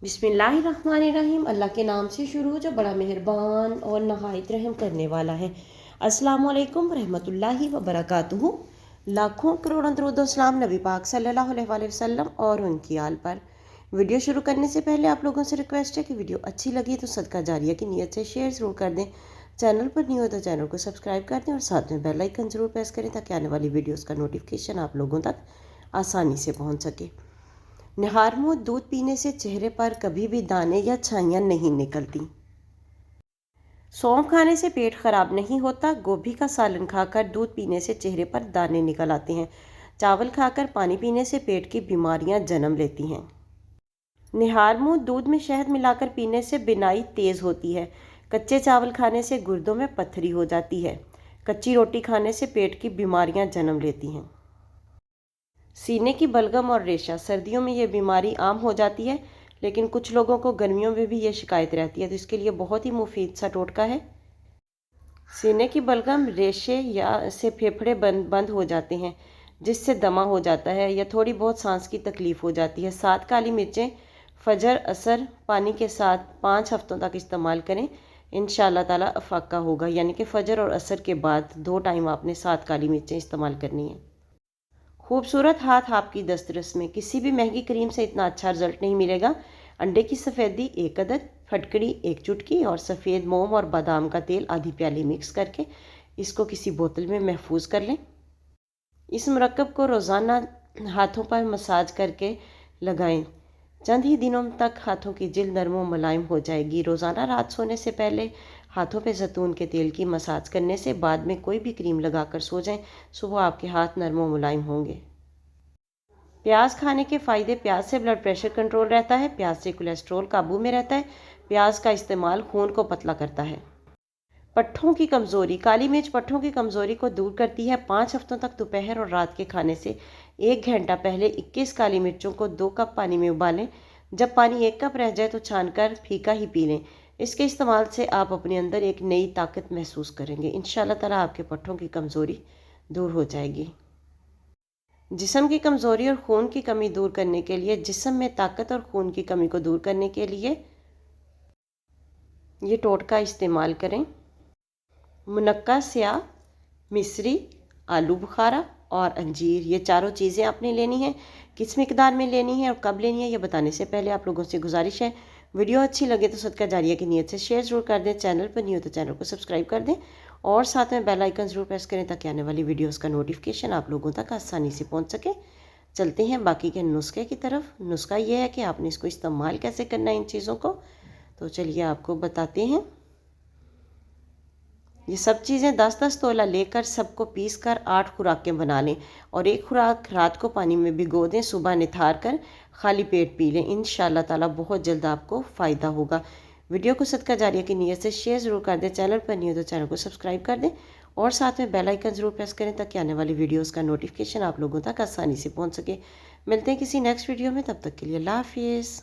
बिस्मिल्लाहिर्रहमानिर्रहीम। अल्लाह के नाम से शुरू जो बड़ा मेहरबान और नहायत रहम करने वाला है। अस्सलामु अलैकुम रहमतुल्लाहि व बरकातुहू। लाखों करोड़ों दरूद व सलाम नबी पाक सल्लल्लाहु अलैहि वसल्लम और उनकी आल पर। वीडियो शुरू करने से पहले आप लोगों से रिक्वेस्ट है कि वीडियो अच्छी लगी तो सदका जारिया की नीयत से शेयर ज़रूर कर दें। चैनल पर न्यू हो तो चैनल को सब्सक्राइब कर दें और साथ में बेल आइकन ज़रूर प्रेस करें ताकि आने वाली वीडियोज़ का नोटिफिकेशन आप लोगों तक आसानी से पहुँच सके। निहार मुँह दूध पीने से चेहरे पर कभी भी दाने या छाइयाँ नहीं निकलती। सौंफ खाने से पेट खराब नहीं होता। गोभी का सालन खाकर दूध पीने से चेहरे पर दाने निकल आते हैं। चावल खाकर पानी पीने से पेट की बीमारियां जन्म लेती हैं। निहार मुँह दूध में शहद मिलाकर पीने से बिनाई तेज़ होती है। कच्चे चावल खाने से गुर्दों में पत्थरी हो जाती है। कच्ची रोटी खाने से पेट की बीमारियां जन्म लेती हैं। सीने की बलगम और रेशा, सर्दियों में ये बीमारी आम हो जाती है, लेकिन कुछ लोगों को गर्मियों में भी ये शिकायत रहती है, तो इसके लिए बहुत ही मुफीद सा टोटका है। सीने की बलगम, रेशे या से फेफड़े बंद हो जाते हैं, जिससे दमा हो जाता है या थोड़ी बहुत सांस की तकलीफ़ हो जाती है। 7 काली मिर्चें फजर असर पानी के साथ 5 हफ्तों तक इस्तेमाल करें। इंशाअल्लाह ताला अफाका होगा, यानी कि फजर और असर के बाद 2 टाइम आपने 7 काली मिर्चें इस्तेमाल करनी है। खूबसूरत हाथ आपकी दस्तरस में किसी भी महंगी क्रीम से इतना अच्छा रिजल्ट नहीं मिलेगा। अंडे की सफ़ेदी 1 अदद, फटकड़ी 1 चुटकी और सफ़ेद मोम और बादाम का तेल आधी प्याली मिक्स करके इसको किसी बोतल में महफूज कर लें। इस मुरक्कब को रोज़ाना हाथों पर मसाज करके लगाएं। चंद ही दिनों तक हाथों की जिल्द नरम व मुलायम हो जाएगी। रोज़ाना रात सोने से पहले हाथों पे जैतून के तेल की मसाज करने से बाद में कोई भी क्रीम लगाकर सो जाएं। सुबह आपके हाथ नरम व मुलायम होंगे। प्याज खाने के फ़ायदे। प्याज से ब्लड प्रेशर कंट्रोल रहता है। प्याज से कोलेस्ट्रॉल काबू में रहता है। प्याज का इस्तेमाल खून को पतला करता है। पट्ठों की कमज़ोरी। काली मिर्च पट्ठों की कमज़ोरी को दूर करती है। 5 हफ्तों तक दोपहर और रात के खाने से 1 घंटा पहले 21 काली मिर्चों को 2 कप पानी में उबालें। जब पानी 1 कप रह जाए तो छानकर फीका ही पी लें। इसके इस्तेमाल से आप अपने अंदर एक नई ताकत महसूस करेंगे। इंशाअल्लाह ताला आपके पट्ठों की कमज़ोरी दूर हो जाएगी। जिस्म की कमज़ोरी और खून की कमी दूर करने के लिए, जिस्म में ताकत और खून की कमी को दूर करने के लिए ये टोटका इस्तेमाल करें। मुनक्का स्याह, मिश्री, आलू बुखारा और अंजीर, ये चारों चीज़ें आपने लेनी हैं। किस मिकदार में लेनी है और कब लेनी है ये बताने से पहले आप लोगों से गुजारिश है, वीडियो अच्छी लगे तो सदका जारिया की नीयत से शेयर ज़रूर कर दें। चैनल पर नहीं हो तो चैनल को सब्सक्राइब कर दें और साथ में बेल आइकन ज़रूर प्रेस करें ताकि आने वाली वीडियोज़ का नोटिफिकेशन आप लोगों तक आसानी से पहुँच सके। चलते हैं बाकी के नुस्खे की तरफ। नुस्खा ये है कि आपने इसको इस्तेमाल कैसे करना है इन चीज़ों को, तो चलिए आपको बताते हैं। ये सब चीज़ें 10-10 तोला लेकर सबको पीस कर 8 खुराकें बना लें और 1 खुराक रात को पानी में भिगो दें। सुबह निथार कर खाली पेट पी लें। इंशाअल्लाह ताला बहुत जल्द आपको फ़ायदा होगा। वीडियो को सदका जारिया की नीयत से शेयर ज़रूर कर दें। चैनल पर नहीं हो तो चैनल को सब्सक्राइब कर दें और साथ में बेल आइकन ज़रूर प्रेस करें ताकि आने वाली वीडियोज़ का नोटिफिकेशन आप लोगों तक आसानी से पहुँच सके। मिलते हैं किसी नेक्स्ट वीडियो में, तब तक के लिए अल्लाह हाफिज़।